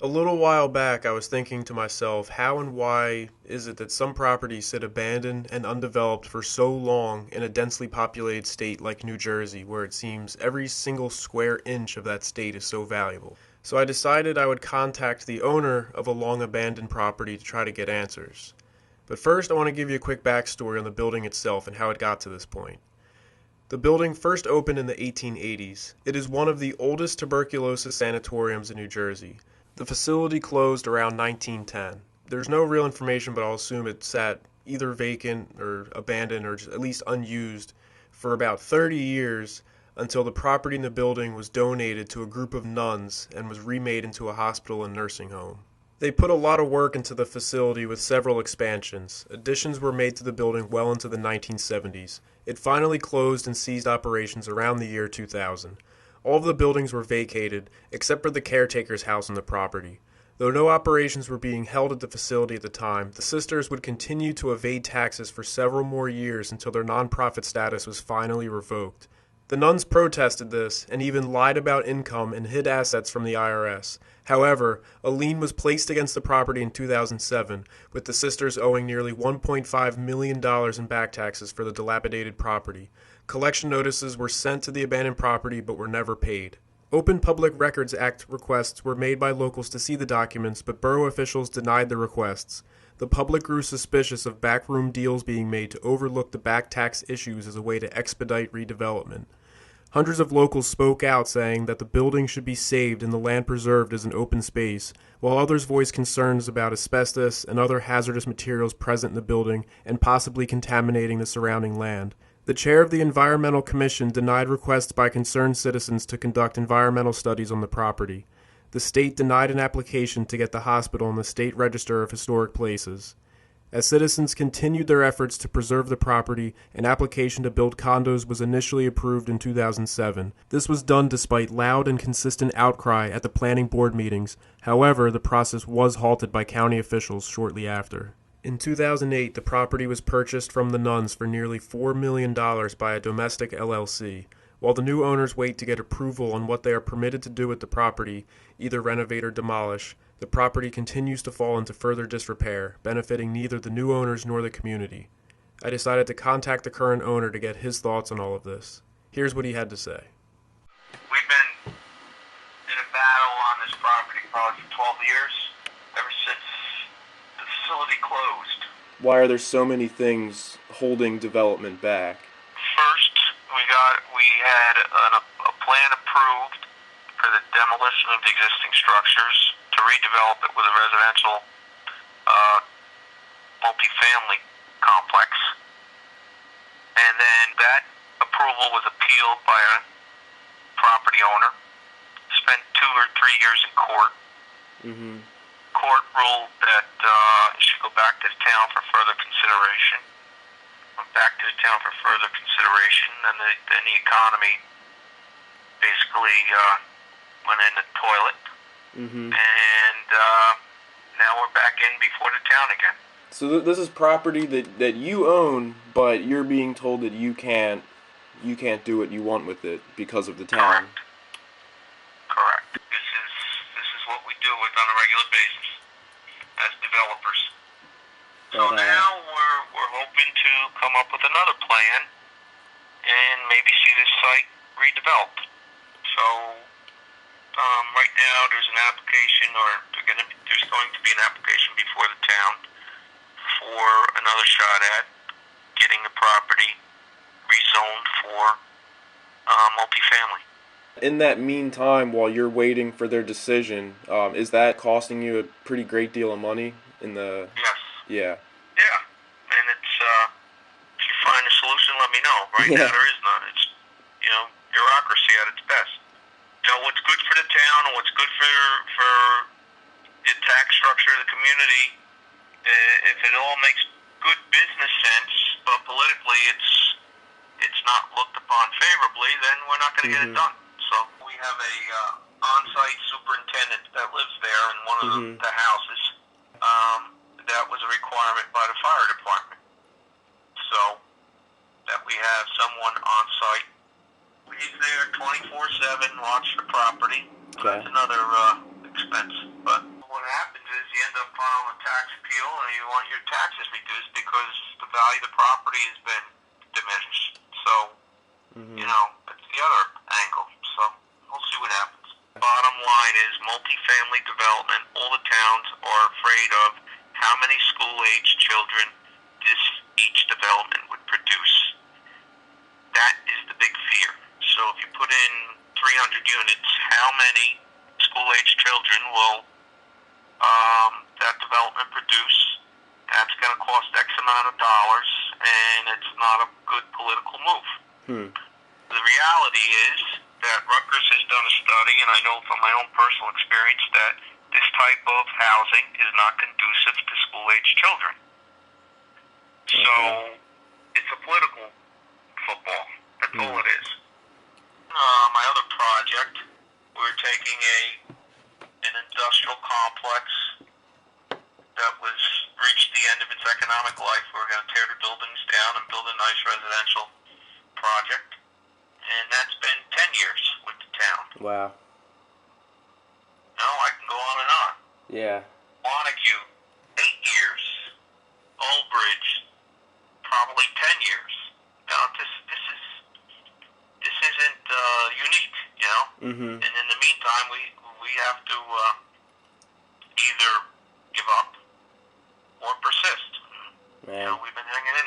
A little while back, I was thinking to myself, how and why is it that some properties sit abandoned and undeveloped for so long in a densely populated state like New Jersey, where it seems every single square inch of that state is so valuable? So I decided I would contact the owner of a long abandoned property to try to get answers. But first, I want to give you a quick backstory on the building itself and how it got to this point. The building first opened in the 1880s. It is one of the oldest tuberculosis sanatoriums in New Jersey. The facility closed around 1910. There's no real information, but I'll assume it sat either vacant or abandoned or just at least unused for about 30 years until the property in the building was donated to a group of nuns and was remade into a hospital and nursing home. They put a lot of work into the facility with several expansions. Additions were made to the building well into the 1970s. It finally closed and ceased operations around the year 2000. All of the buildings were vacated, except for the caretaker's house on the property. Though no operations were being held at the facility at the time, the sisters would continue to evade taxes for several more years until their nonprofit status was finally revoked. The nuns protested this and even lied about income and hid assets from the IRS. However, a lien was placed against the property in 2007, with the sisters owing nearly $1.5 million in back taxes for the dilapidated property. Collection notices were sent to the abandoned property but were never paid. Open Public Records Act requests were made by locals to see the documents, but borough officials denied the requests. The public grew suspicious of backroom deals being made to overlook the back tax issues as a way to expedite redevelopment. Hundreds of locals spoke out saying that the building should be saved and the land preserved as an open space, while others voiced concerns about asbestos and other hazardous materials present in the building and possibly contaminating the surrounding land. The chair of the Environmental Commission denied requests by concerned citizens to conduct environmental studies on the property. The state denied an application to get the hospital on the State Register of Historic Places. As citizens continued their efforts to preserve the property, an application to build condos was initially approved in 2007. This was done despite loud and consistent outcry at the planning board meetings. However, the process was halted by county officials shortly after. In 2008, the property was purchased from the nuns for nearly $4 million by a domestic LLC. While the new owners wait to get approval on what they are permitted to do with the property, either renovate or demolish, the property continues to fall into further disrepair, benefiting neither the new owners nor the community. I decided to contact the current owner to get his thoughts on all of this. Here's what he had to say. We've been in a battle on this property probably for 12 years, ever since the facility closed. Why are there so many things holding development back? First, we had a plan approved for the demolition of the existing structures to redevelop it with a residential multifamily complex. And then that approval was appealed by a property owner. Spent 2 or 3 years in court. Court ruled that it should go back to the town for further consideration. Went back to the town for further consideration, and then the economy basically went in the toilet. And now we're back in before the town again. So this is property that you own, but you're being told that you can't do what you want with it because of the town. Correct. This is what we do with on a regular basis as developers. So now we're hoping to come up with another plan and maybe see this site redeveloped. So right now there's an application, or there's going to be an application before the town for another shot at getting the property rezoned for multifamily. In that meantime, while you're waiting for their decision, is that costing you a pretty great deal of money? Yes. Yeah. Yeah, and it's if you find a solution, let me know. Right now there is none. It's bureaucracy at its best. What's good for the town and what's good for the tax structure of the community, if it all makes good business sense, but politically it's not looked upon favorably, then we're not going to get it done. So we have a on-site superintendent that lives there in one of the houses. That was a requirement by the fire department. So that we have someone on site. He's there 24/7, watch the property. Okay. That's another expense, but what happens is you end up filing a tax appeal and you want your taxes reduced because the value of the property has been diminished. So, you know, it's the other angle. So, we'll see what happens. Bottom line is multifamily development. All the towns are afraid of how many school-age children each development would produce. That is the big fear. So if you put in 300 units, how many school-age children will that development produce? That's going to cost X amount of dollars, and it's not a good political move. The reality is that Rutgers has done a study, and I know from my own personal experience that this type of housing is not conducive to school-age children. So it's a political football. That's all it is. My other project, we're taking an industrial complex that was reached the end of its economic life. We're going to tear the buildings down and build a nice residential project. And that's been 10 years with the town. Wow. No, I can go on and on. Yeah. Montague, 8 years. Old Bridge, probably 10 years. Now, this isn't unique, you know? And in the meantime, we have to either give up or persist. Man. You know, we've been hanging in